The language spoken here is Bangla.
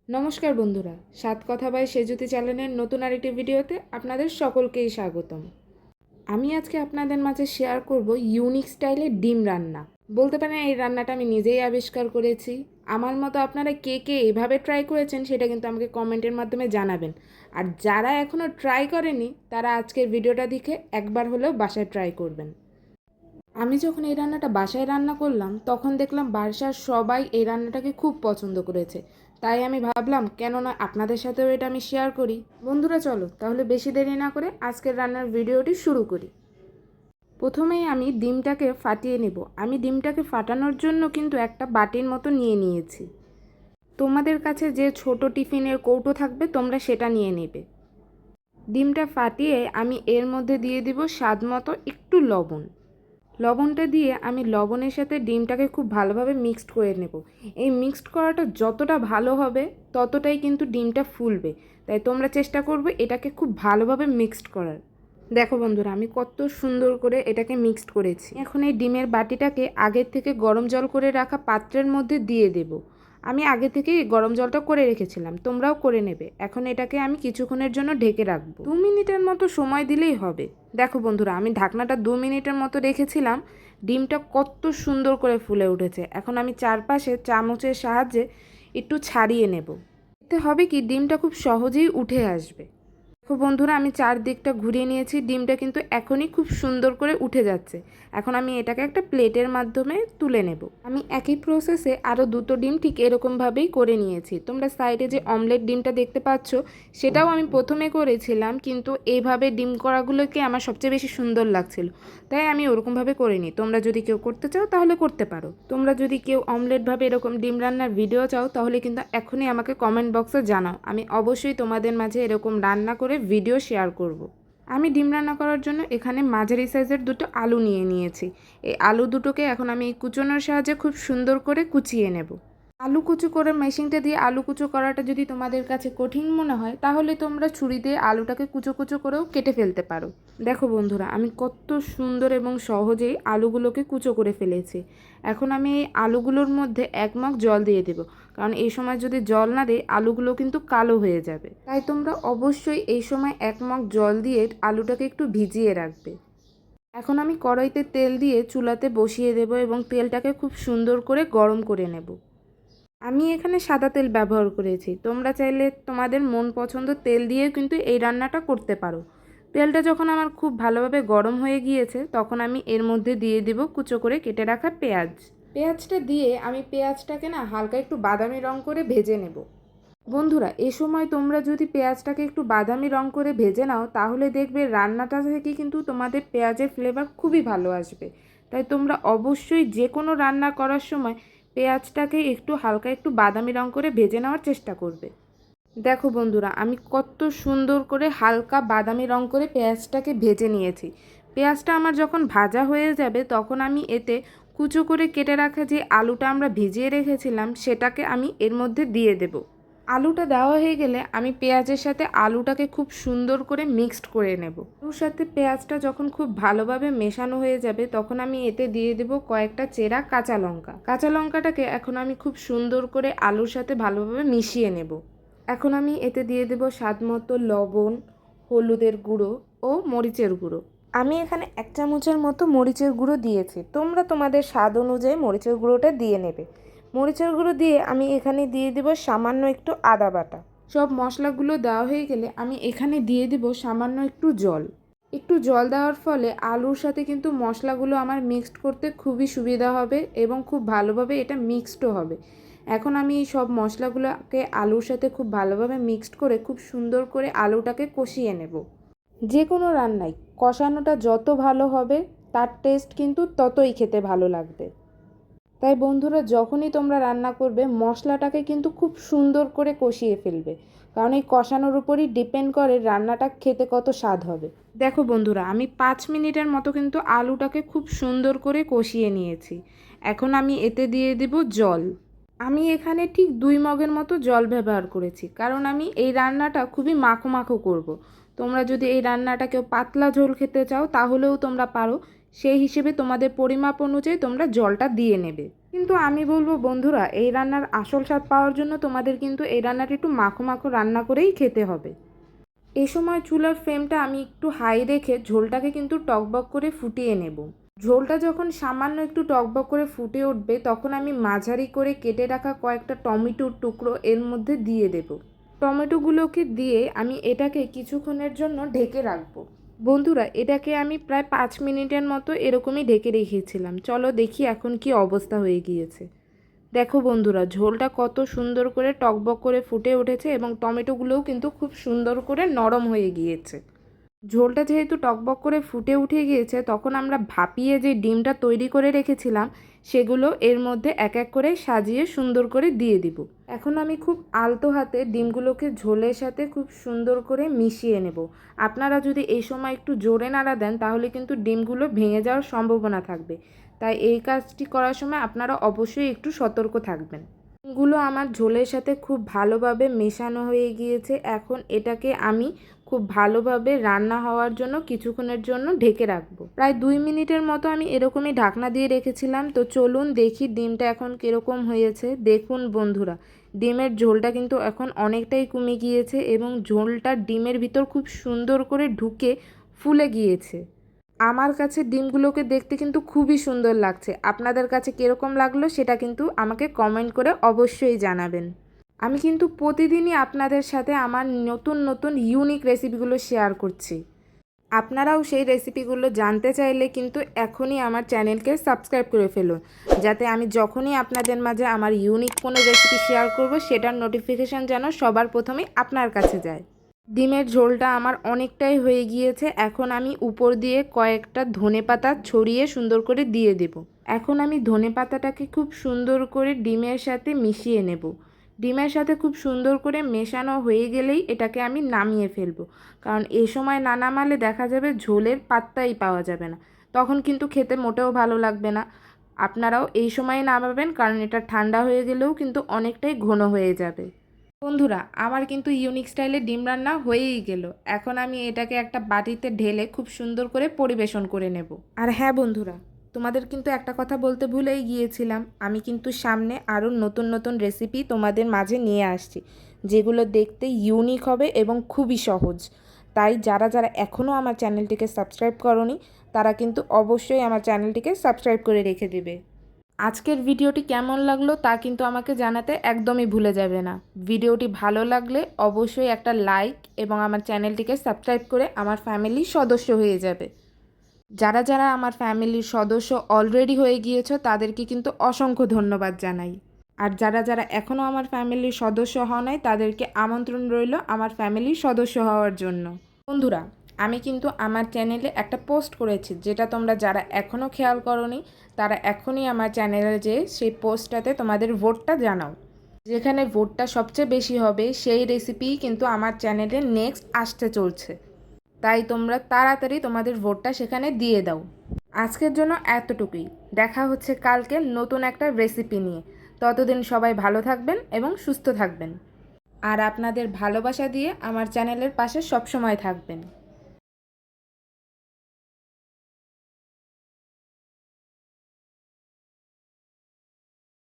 নমস্কার বন্ধুরা, সাত কথা বাই সেজুতি চ্যানেলের নতুন আরেকটি ভিডিওতে আপনাদের সকলকেই স্বাগতম। আমি আজকে আপনাদের মাঝে শেয়ার করব ইউনিক স্টাইলে ডিম রান্না। বলতে পারেন এই রান্নাটা আমি নিজেই আবিষ্কার করেছি। আমার মতো আপনারা কে কে এভাবে ট্রাই করেছেন সেটা কিন্তু আমাকে কমেন্টের মাধ্যমে জানাবেন। আর যারা এখনও ট্রাই করেনি তারা আজকের ভিডিওটা দেখে একবার হলেও বাসায় ট্রাই করবেন। আমি যখন এই রান্নাটা বাসায় রান্না করলাম তখন দেখলাম বাসার সবাই এই রান্নাটাকে খুব পছন্দ করেছে। তাই আমি ভাবলাম কেন না আপনাদের সাথেও এটা আমি শেয়ার করি। বন্ধুরা চলো তাহলে বেশি দেরি না করে আজকের রান্নার ভিডিওটি শুরু করি। প্রথমেই আমি ডিমটাকে ফাটিয়ে নেব। আমি ডিমটাকে ফাটানোর জন্য কিন্তু একটা বাটির মতো নিয়ে নিয়েছি। তোমাদের কাছে যে ছোট টিফিনের কৌটো থাকবে তোমরা সেটা নিয়ে নেবে। ডিমটা ফাটিয়ে আমি এর মধ্যে দিয়ে দিব স্বাদ মতো একটু লবণ। লবণটা দিয়ে আমি লবণের সাথে ডিমটাকে খুব ভালোভাবে মিক্সড করে নেব। এই মিক্সড করাটা যতটা ভালো হবে ততটাই কিন্তু ডিমটা ফুলবে। তাই তোমরা চেষ্টা করবে এটাকে খুব ভালোভাবে মিক্সড করার। দেখো বন্ধুরা আমি কত সুন্দর করে এটাকে মিক্সড করেছি। এখন এই ডিমের বাটিটাকে আগের থেকে গরম জল করে রাখা পাত্রের মধ্যে দিয়ে দেব। আমি আগে থেকেই গরম জলটা করে রেখেছিলাম, তোমরাও করে নেবে। এখন এটাকে আমি কিছুক্ষণের জন্য ঢেকে রাখবো। 2 মিনিটের মতো সময় দিলেই হবে। দেখো বন্ধুরা আমি ঢাকনাটা 2 মিনিটের মতো রেখেছিলাম। ডিমটা কত সুন্দর করে ফুলে উঠেছে। এখন আমি চারপাশে চামচের সাহায্যে একটু ছাড়িয়ে নেব। এতে হবে কি ডিমটা খুব সহজেই উঠে আসবে। দেখো বন্ধুরা আমি চারদিকটা ঘুরিয়ে নিয়েছি, ডিমটা কিন্তু এখনই খুব সুন্দর করে উঠে যাচ্ছে। এখন আমি এটাকে একটা প্লেটের মাধ্যমে তুলে নেব। আমি একই প্রসেসে আরও দুটো ডিম ঠিক এরকমভাবেই করে নিয়েছি। তোমরা সাইডে যে অমলেট ডিমটা দেখতে পাচ্ছ সেটাও আমি প্রথমে করেছিলাম, কিন্তু এইভাবে ডিম করাগুলোকে আমার সবচেয়ে বেশি সুন্দর লাগছিল, তাই আমি ওরকমভাবে করিনি। তোমরা যদি কেউ করতে চাও তাহলে করতে পারো। তোমরা যদি কেউ অমলেটভাবে এরকম ডিম রান্নার ভিডিও চাও তাহলে কিন্তু এখনই আমাকে কমেন্ট বক্সে জানাও। আমি অবশ্যই তোমাদের মাঝে এরকম রান্না করে ভিডিও শেয়ার করব। আমি ডিম রান্না করার জন্য এখানে মাঝারি সাইজের দুটো আলু নিয়ে নিয়েছি। এই আলু দুটোকে এখন আমি এই কুচোনোর সাহায্যে খুব সুন্দর করে কুচিয়ে নেব। আলু কুচো করে মেশিনটা দিয়ে আলু কুচো করাটা যদি তোমাদের কাছে কঠিন মনে হয় তাহলে তোমরা ছুরি দিয়ে আলুটাকে কুচো কুচো করেও কেটে ফেলতে পারো। দেখো বন্ধুরা আমি কত সুন্দর এবং সহজেই আলুগুলোকে কুচো করে ফেলেছি। এখন আমি এই আলুগুলোর মধ্যে 1 মগ জল দিয়ে দেব, কারণ এই সময় যদি জল না দিই আলুগুলো কিন্তু কালো হয়ে যাবে। তাই তোমরা অবশ্যই এই সময় 1 মগ জল দিয়ে আলুটাকে একটু ভিজিয়ে রাখবে। এখন আমি কড়াইতে তেল দিয়ে চুলাতে বসিয়ে দেব এবং তেলটাকে খুব সুন্দর করে গরম করে নেব। আমি এখানে সাদা তেল ব্যবহার করেছি। তোমরা চাইলে তোমাদের মন পছন্দ তেল দিয়ে কিন্তু এই রান্নাটা করতে পারো। তেলটা যখন আমার খুব ভালোভাবে গরম হয়ে গিয়েছে তখন আমি এর মধ্যে দিয়ে দিব কুচো করে কেটে রাখা পেঁয়াজ। পেঁয়াজটা দিয়ে আমি পেঁয়াজটাকে না হালকা একটু বাদামি রং করে ভেজে নেব। বন্ধুরা এ সময় তোমরা যদি পেঁয়াজটাকে একটু বাদামি রং করে ভেজে নাও তাহলে দেখবে রান্নাটা থেকে কিন্তু তোমাদের পেঁয়াজের ফ্লেভার খুবই ভালো আসবে। তাই তোমরা অবশ্যই যে কোনো রান্না করার সময় পেঁয়াজটাকে একটু হালকা একটু বাদামি রং করে ভেজে নেওয়ার চেষ্টা করবে। দেখো বন্ধুরা আমি কত সুন্দর করে হালকা বাদামি রং করে পেঁয়াজটাকে ভেজে নিয়েছি। পেঁয়াজটা আমার যখন ভাজা হয়ে যাবে তখন আমি এতে কুচো করে কেটে রাখা যে আলুটা আমরা ভিজিয়ে রেখেছিলাম সেটাকে আমি এর মধ্যে দিয়ে দেব। আলুটা দেওয়া হয়ে গেলে আমি পেঁয়াজের সাথে আলুটাকে খুব সুন্দর করে মিক্সড করে নেব। আলুর সাথে পেঁয়াজটা যখন খুব ভালোভাবে মেশানো হয়ে যাবে তখন আমি এতে দিয়ে দেব কয়েকটা চেরা কাঁচা লঙ্কা। কাঁচা লঙ্কাটাকে এখন আমি খুব সুন্দর করে আলুর সাথে ভালোভাবে মিশিয়ে নেব। এখন আমি এতে দিয়ে দেব স্বাদ মতো লবণ, হলুদের গুঁড়ো ও মরিচের গুঁড়ো। আমি এখানে 1 চামচের মতো মরিচের গুঁড়ো দিয়েছি। তোমরা তোমাদের স্বাদ অনুযায়ী মরিচের গুঁড়োটা দিয়ে নেবে। মরিচের গুঁড়ো দিয়ে আমি এখানে দিয়ে দেব সামান্য একটু আদা বাটা। সব মশলাগুলো দেওয়া হয়ে গেলে আমি এখানে দিয়ে দেব সামান্য একটু জল। একটু জল দেওয়ার ফলে আলুর সাথে কিন্তু মশলাগুলো আমার মিক্সড করতে খুবই সুবিধা হবে এবং খুব ভালোভাবে এটা মিক্সডও হবে। এখন আমি এই সব মশলাগুলোকে আলুর সাথে খুব ভালোভাবে মিক্সড করে খুব সুন্দর করে আলুটাকে কষিয়ে নেব। যে কোনো রান্নায় কষানোটা যত ভালো হবে তার টেস্ট কিন্তু ততই খেতে ভালো লাগবে। তাই বন্ধুরা যখনই তোমরা রান্না করবে মশলাটাকে কিন্তু খুব সুন্দর করে কষিয়ে ফেলবে, কারণ এই কষানোর উপরই ডিপেন্ড করে রান্নাটা খেতে কত স্বাদ হবে। দেখো বন্ধুরা আমি 5 মিনিটের মতো কিন্তু আলুটাকে খুব সুন্দর করে কষিয়ে নিয়েছি। এখন আমি এতে দিয়ে দেব জল। আমি এখানে ঠিক 2 মগের মতো জল ব্যবহার করেছি, কারণ আমি এই রান্নাটা খুবই মাখো মাখো করব। তোমরা যদি এই রান্নাটা কেউ পাতলা ঝোল খেতে চাও তাহলেও তোমরা পারো, সেই হিসেবে তোমাদের পরিমাপ অনুযায়ী তোমরা জলটা দিয়ে নেবে। কিন্তু আমি বলবো বন্ধুরা, এই রান্নার আসল স্বাদ পাওয়ার জন্য তোমাদের কিন্তু এই রান্নাটা একটু মাখো মাখো রান্না করেই খেতে হবে। এই সময় চুলার ফ্লেমটা আমি একটু হাই রেখে ঝোলটাকে কিন্তু টকবক করে ফুটিয়ে নেব। ঝোলটা যখন সামান্য একটু টকবক করে ফুটে উঠবে তখন আমি মাঝারি করে কেটে রাখা কয়েকটা টমেটোর টুকরো এর মধ্যে দিয়ে দেব। টমেটোগুলোকে দিয়ে আমি এটাকে কিছুক্ষণের জন্য ঢেকে রাখবো। বন্ধুরা, এটাকে আমি প্রায় 5 মিনিটের মতো এরকমই ঢেকে রেখেছিলাম। চলো দেখি এখন কি অবস্থা হয়ে গিয়েছে। দেখো বন্ধুরা, ঝোলটা কত সুন্দর করে টকবক করে ফুটে উঠেছে এবং টমেটোগুলোও কিন্তু খুব সুন্দর করে নরম হয়ে গিয়েছে। ঝোলটা যেহেতু টকবক করে ফুটে উঠে গিয়েছে, তখন আমরা ভাপিয়ে যে ডিমটা তৈরি করে রেখেছিলাম সেগুলো এর মধ্যে এক এক করে সাজিয়ে সুন্দর করে দিয়ে দিব। এখন আমি খুব আলতো হাতে ডিমগুলোকে ঝোলের সাথে খুব সুন্দর করে মিশিয়ে নেব। আপনারা যদি এই সময় একটু জোরে নাড়া দেন তাহলে কিন্তু ডিমগুলো ভেঙে যাওয়ার সম্ভাবনা থাকবে, তাই এই কাজটি করার সময় আপনারা অবশ্যই একটু সতর্ক থাকবেন। ডিমগুলো আমার ঝোলের সাথে খুব ভালোভাবে মেশানো হয়ে গিয়েছে। এখন এটাকে আমি খুব ভালোভাবে রান্না হওয়ার জন্য কিছুক্ষণের জন্য ঢেকে রাখবো। প্রায় 2 মিনিটের মতো আমি এরকমই ঢাকনা দিয়ে রেখেছিলাম। তো চলুন দেখি ডিমটা এখন কীরকম হয়েছে। দেখুন বন্ধুরা, ডিমের ঝোলটা কিন্তু এখন অনেকটাই কমে গিয়েছে এবং ঝোলটা ডিমের ভিতর খুব সুন্দর করে ঢুকে ফুলে গিয়েছে। আমার কাছে ডিমগুলোকে দেখতে কিন্তু খুবই সুন্দর লাগছে। আপনাদের কাছে কীরকম লাগলো সেটা কিন্তু আমাকে কমেন্ট করে অবশ্যই জানাবেন। আমি কিন্তু প্রতিদিনই আপনাদের সাথে আমার নতুন নতুন ইউনিক রেসিপিগুলো শেয়ার করছি। আপনারাও সেই রেসিপিগুলো জানতে চাইলে কিন্তু এখনই আমার চ্যানেলকে সাবস্ক্রাইব করে ফেলুন, যাতে আমি যখনই আপনাদের মাঝে আমার ইউনিক কোনো রেসিপি শেয়ার করব সেটার নোটিফিকেশান যেন সবার প্রথমেই আপনার কাছে যায়। ডিমের ঝোলটা আমার অনেকটাই হয়ে গিয়েছে। এখন আমি উপর দিয়ে কয়েকটা ধনেপাতা ছড়িয়ে সুন্দর করে দিয়ে দেব। এখন আমি ধনেপাতাটাকে খুব সুন্দর করে ডিমের সাথে মিশিয়ে নেব। ডিমের সাথে খুব সুন্দর করে মেশানো হয়ে গেলেই এটাকে আমি নামিয়ে ফেলবো, কারণ এই সময় না নামালে দেখা যাবে ঝোলের পাত্তাই পাওয়া যাবে না, তখন কিন্তু খেতে মোটেও ভালো লাগবে না। আপনারাও এই সময় নামাবেন, কারণ এটা ঠান্ডা হয়ে গেলেও কিন্তু অনেকটাই ঘন হয়ে যাবে। বন্ধুরা, আমার কিন্তু ইউনিক স্টাইলে ডিম রান্না হয়েই গেল। এখন আমি এটাকে একটা বাটিতে ঢেলে খুব সুন্দর করে পরিবেশন করে নেব। আর হ্যাঁ বন্ধুরা, তোমাদের কিন্তু একটা কথা বলতে ভুলেই গিয়েছিলাম, আমি কিন্তু সামনে আরও নতুন নতুন রেসিপি তোমাদের মাঝে নিয়ে আসছি, যেগুলো দেখতে ইউনিক হবে এবং খুবই সহজ। তাই যারা যারা এখনও আমার চ্যানেলটিকে সাবস্ক্রাইব করোনি তারা কিন্তু অবশ্যই আমার চ্যানেলটিকে সাবস্ক্রাইব করে রেখে দেবে। আজকের ভিডিওটি কেমন লাগলো তা কিন্তু আমাকে জানাতে একদমই ভুলে যাবে না। ভিডিওটি ভালো লাগলে অবশ্যই একটা লাইক এবং আমার চ্যানেলটিকে সাবস্ক্রাইব করে আমার ফ্যামিলির সদস্য হয়ে যাবে। যারা যারা আমার ফ্যামিলির সদস্য অলরেডি হয়ে গিয়েছো তাদেরকে কিন্তু অসংখ্য ধন্যবাদ জানাই। আর যারা যারা এখনও আমার ফ্যামিলির সদস্য হও নাই তাদেরকে আমন্ত্রণ রইল আমার ফ্যামিলির সদস্য হওয়ার জন্য। বন্ধুরা, আমি কিন্তু আমার চ্যানেলে একটা পোস্ট করেছি, যেটা তোমরা যারা এখনও খেয়াল করোনি তারা এখনই আমার চ্যানেলে যেয়ে সেই পোস্টটাতে তোমাদের ভোটটা জানাও। যেখানে ভোটটা সবচেয়ে বেশি হবে সেই রেসিপিই কিন্তু আমার চ্যানেলে নেক্সট আসতে চলছে, তাই তোমরা তাড়াতাড়ি তোমাদের ভোটটা সেখানে দিয়ে দাও। আজকের জন্য এতটুকুই। দেখা হচ্ছে কালকে নতুন একটা রেসিপি নিয়ে। ততদিন সবাই ভালো থাকবেন এবং সুস্থ থাকবেন, আর আপনাদের ভালোবাসা দিয়ে আমার চ্যানেলের পাশে সবসময় থাকবেন।